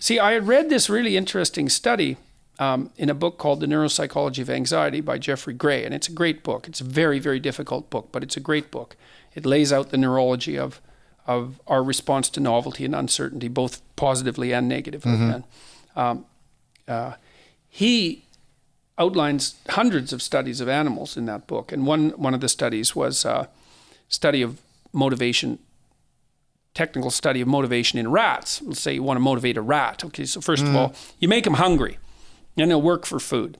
See, I had read this really interesting study in a book called The Neuropsychology of Anxiety by Jeffrey Gray, and it's a great book. It's a very, very difficult book, but it's a great book. It lays out the neurology of our response to novelty and uncertainty, both positively and negatively. And he outlines hundreds of studies of animals in that book, and one of the studies was a study of motivation, technical study of motivation in rats. Let's say you want to motivate a rat. Okay, so first of all, you make him hungry, and he'll work for food.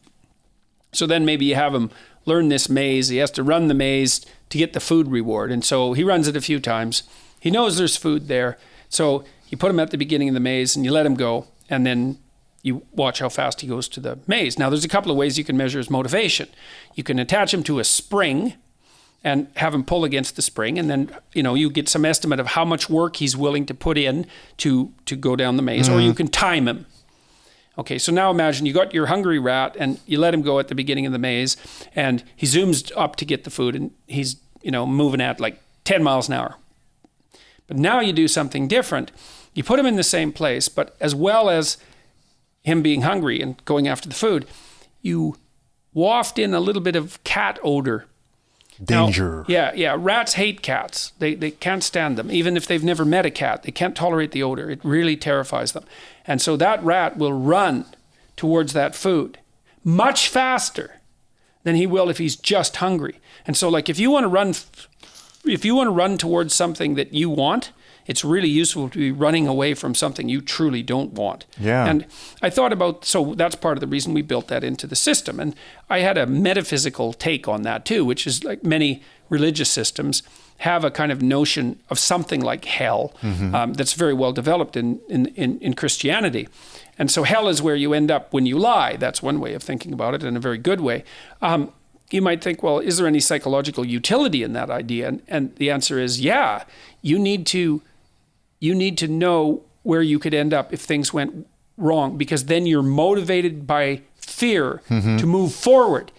So then maybe you have him learn this maze. He has to run the maze to get the food reward. And so he runs it a few times. He knows there's food there. So you put him at the beginning of the maze and you let him go. And then you watch how fast he goes to the maze. Now, there's a couple of ways you can measure his motivation. You can attach him to a spring and have him pull against the spring. And then, you get some estimate of how much work he's willing to put in to go down the maze. Or you can time him. Okay, so now imagine you got your hungry rat and you let him go at the beginning of the maze and he zooms up to get the food and he's, moving at like 10 miles an hour. But now you do something different. You put him in the same place, but as well as him being hungry and going after the food, you waft in a little bit of cat odor. Danger. Now, yeah. Rats hate cats. They can't stand them. Even if they've never met a cat, they can't tolerate the odor. It really terrifies them. And so that rat will run towards that food much faster than he will if he's just hungry. And so, like, if you want to run towards something that you want, it's really useful to be running away from something you truly don't want. Yeah. And I thought about, so that's part of the reason we built that into the system. And I had a metaphysical take on that too, which is like many religious systems have a kind of notion of something like hell that's very well developed in Christianity. And so hell is where you end up when you lie. That's one way of thinking about it, in a very good way. You might think, well, is there any psychological utility in that idea? And the answer is, yeah. You need to know where you could end up if things went wrong, because then you're motivated by fear to move forward.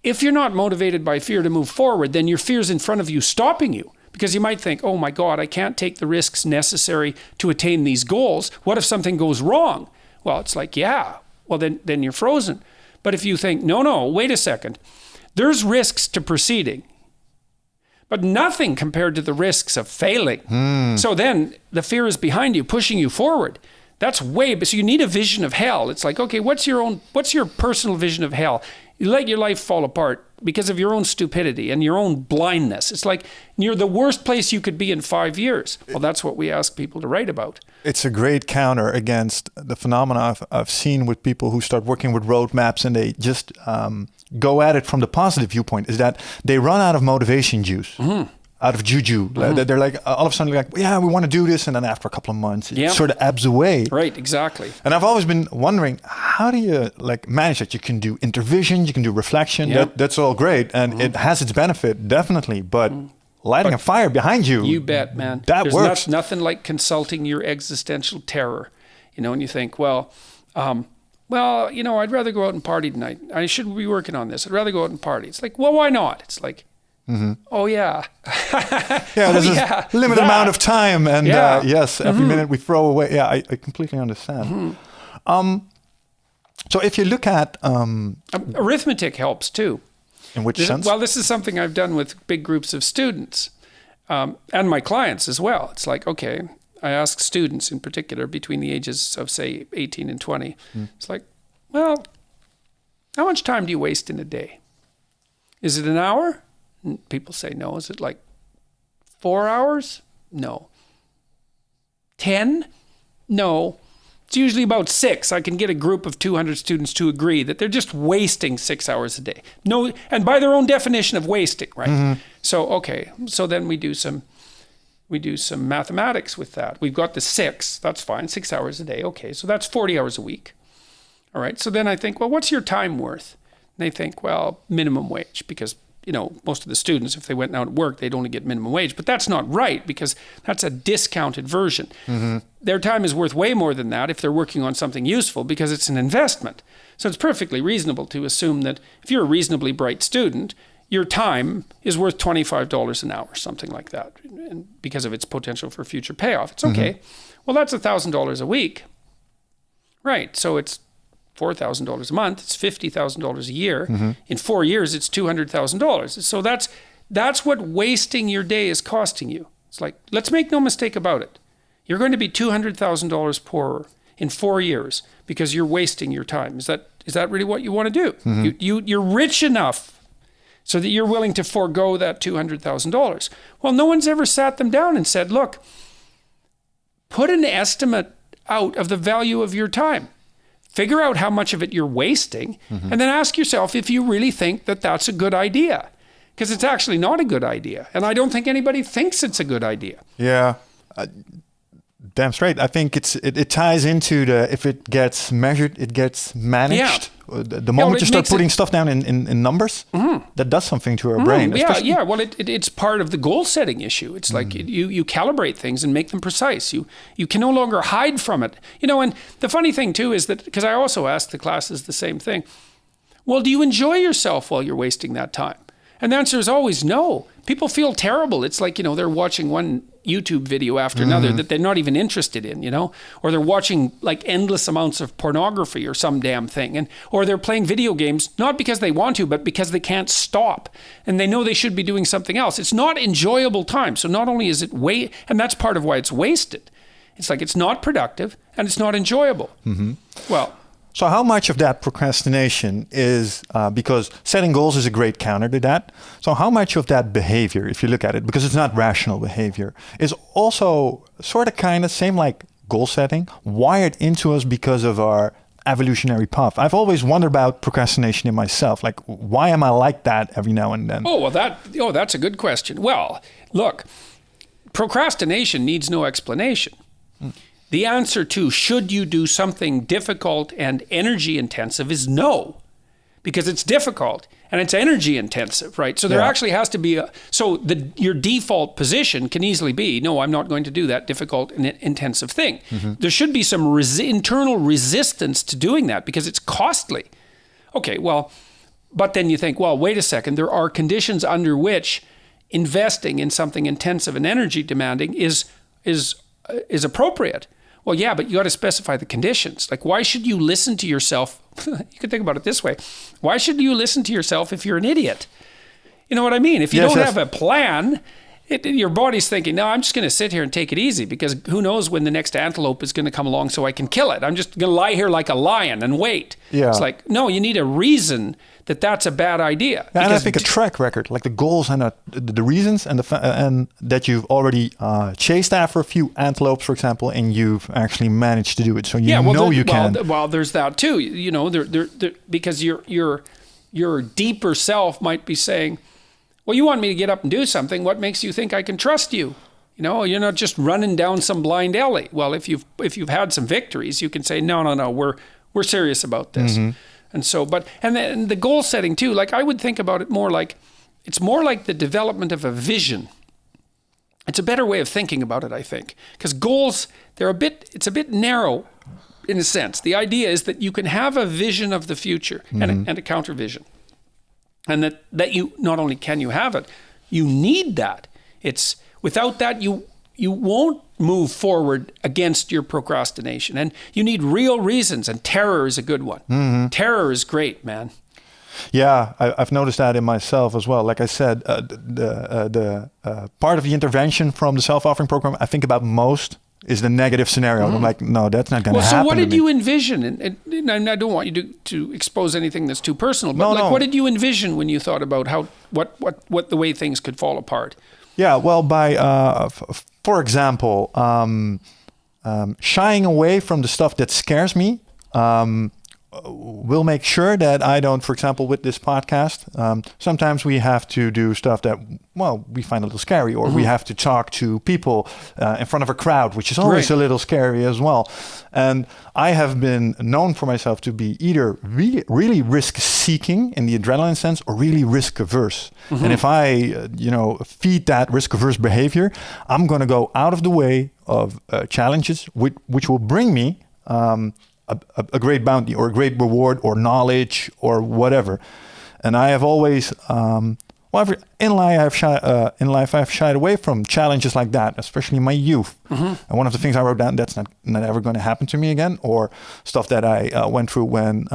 If you're not motivated by fear to move forward, then your fear's in front of you stopping you, because you might think, oh my God, I can't take the risks necessary to attain these goals. What if something goes wrong? Well, it's like, yeah, well then you're frozen. But if you think, no, wait a second, there's risks to proceeding, but nothing compared to the risks of failing. So then the fear is behind you, pushing you forward. That's so you need a vision of hell. It's like, okay, what's your personal vision of hell? You let your life fall apart because of your own stupidity and your own blindness. It's like you're the worst place you could be in 5 years. Well, that's what we ask people to write about. It's a great counter against the phenomena I've seen with people who start working with roadmaps and they just go at it from the positive viewpoint, is that they run out of motivation juice. Out of juju. They're like, all of a sudden, like, yeah, we want to do this. And then after a couple of months, it sort of ebbs away. Right, exactly. And I've always been wondering, how do you manage that? You can do intervision, you can do reflection. That's all great. And it has its benefit, definitely. But lighting a fire behind you. You bet, man. That works. There's nothing like consulting your existential terror. And you think, well, I'd rather go out and party tonight. I shouldn't be working on this. I'd rather go out and party. It's like, well, why not? It's like, oh yeah. There's a limited amount of time, and yes, every minute we throw away. Yeah, I completely understand. So if you look at arithmetic helps too. In which sense? Well, this is something I've done with big groups of students and my clients as well. It's like, okay, I ask students in particular between the ages of say 18 and 20. It's like, well, how much time do you waste in a day? Is it an hour? People say no. Is it like 4 hours? No. 10? No. It's usually about 6. I can get a group of 200 students to agree that they're just wasting 6 hours a day. No, and by their own definition of wasting, right? So, okay. So then we do some mathematics with that. We've got the 6. That's fine. 6 hours a day. Okay. So that's 40 hours a week. All right. So then I think, well, what's your time worth? And they think, well, minimum wage, because most of the students, if they went out to work, they'd only get minimum wage. But that's not right, because that's a discounted version. Their time is worth way more than that if they're working on something useful, because it's an investment. So it's perfectly reasonable to assume that if you're a reasonably bright student, your time is worth $25 an hour, something like that, and because of its potential for future payoff. It's okay. Well, that's $1,000 a week. Right. So it's $4,000 a month. It's $50,000 a year. In 4 years, it's $200,000. So that's what wasting your day is costing you. It's like, let's make no mistake about it. You're going to be $200,000 poorer in 4 years because you're wasting your time. Is that really what you want to do? You're rich enough so that you're willing to forego that $200,000. Well, no one's ever sat them down and said, look, put an estimate out of the value of your time. Figure out how much of it you're wasting, and then ask yourself if you really think that that's a good idea. Because it's actually not a good idea. And I don't think anybody thinks it's a good idea. Yeah. Damn straight. I think it ties into if it gets measured, it gets managed. The moment you start putting stuff down in numbers, that does something to our brain. Yeah. Well, it's part of the goal setting issue. It's like you calibrate things and make them precise. You can no longer hide from it. And the funny thing too is that, because I also ask the classes the same thing. Well, do you enjoy yourself while you're wasting that time? And the answer is always no. People feel terrible. It's like, they're watching one YouTube video after another that they're not even interested in, or they're watching like endless amounts of pornography or some damn thing. Or they're playing video games, not because they want to, but because they can't stop. And they know they should be doing something else. It's not enjoyable time. So not only is it and that's part of why it's wasted. It's like, it's not productive and it's not enjoyable. Well, so how much of that procrastination is, because setting goals is a great counter to that. So how much of that behavior, if you look at it, because it's not rational behavior, is also sort of kind of same like goal setting, wired into us because of our evolutionary path? I've always wondered about procrastination in myself. Like, why am I like that every now and then? That's a good question. Well, look, procrastination needs no explanation. The answer to should you do something difficult and energy intensive is no, because it's difficult and it's energy intensive, right? So there actually has to be your default position can easily be, no, I'm not going to do that difficult and intensive thing. There should be some internal resistance to doing that because it's costly. Okay, well, but then you think, well, wait a second, there are conditions under which investing in something intensive and energy demanding is appropriate. Well, yeah, but you got to specify the conditions. Like, why should you listen to yourself? You could think about it this way. Why should you listen to yourself if you're an idiot? You know what I mean? If you don't have a plan, your body's thinking, no, I'm just going to sit here and take it easy because who knows when the next antelope is going to come along so I can kill it. I'm just going to lie here like a lion and wait. Yeah. It's like, no, you need a reason that's a bad idea. And I think a track record, like the goals and the reasons and that you've already chased after a few antelopes, for example, and you've actually managed to do it. So you can. Well, there's that too. Because your deeper self might be saying, well, you want me to get up and do something. What makes you think I can trust you? You're not just running down some blind alley. Well, if you've had some victories, you can say, no, we're serious about this. And so, and then the goal setting too, like I would think about it more like, it's more like the development of a vision. It's a better way of thinking about it, I think. Because goals, it's a bit narrow in a sense. The idea is that you can have a vision of the future and a counter vision. And that you, not only can you have it, you need that. It's without that, you won't move forward against your procrastination. And you need real reasons, and terror is a good one. Terror is great, man. Yeah, I've noticed that in myself as well. Like I said, the part of the intervention from the self-offering program I think about most is the negative scenario. I'm like, no, that's not going to happen. So what did you envision? And I don't want you to expose anything that's too personal, but what did you envision when you thought about what the way things could fall apart? Yeah, well, by for example, shying away from the stuff that scares me will make sure that I don't, for example, with this podcast, sometimes we have to do stuff that, we find a little scary, or we have to talk to people in front of a crowd, which is always a little scary as well. And I have been known for myself to be either really, really risk-seeking in the adrenaline sense or really risk-averse. And if I, feed that risk-averse behavior, I'm going to go out of the way of challenges which will bring me a great bounty or a great reward or knowledge or whatever. And I have always Well, in life, I've shied away from challenges like that, especially in my youth. And one of the things I wrote down, that's not ever going to happen to me again, or stuff that I went through when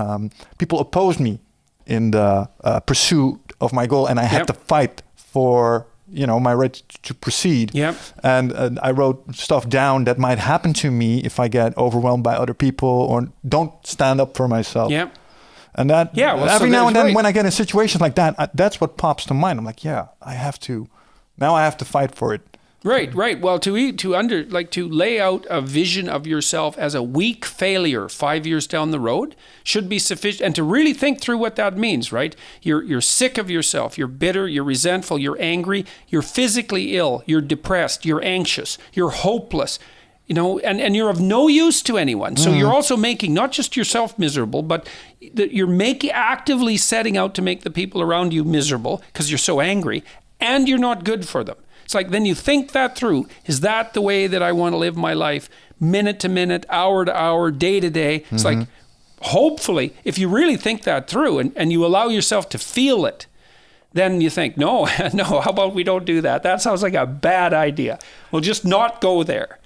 people opposed me in the pursuit of my goal, and I had to fight for my right to proceed. And I wrote stuff down that might happen to me if I get overwhelmed by other people or don't stand up for myself. And that, every now and then when I get in situations like that, that's what pops to mind. I'm like, I have to fight for it. Right. Well, to lay out a vision of yourself as a weak failure 5 years down the road should be sufficient, and to really think through what that means, right? You're sick of yourself, you're bitter, you're resentful, you're angry, you're physically ill, you're depressed, you're anxious, you're hopeless, and you're of no use to anyone. So you're also making not just yourself miserable, but you're actively setting out to make the people around you miserable because you're so angry, and you're not good for them. It's like, then you think that through. Is that the way that I want to live my life? Minute to minute, hour to hour, day to day. It's like, hopefully, if you really think that through and you allow yourself to feel it, then you think, no, how about we don't do that? That sounds like a bad idea. We'll just not go there.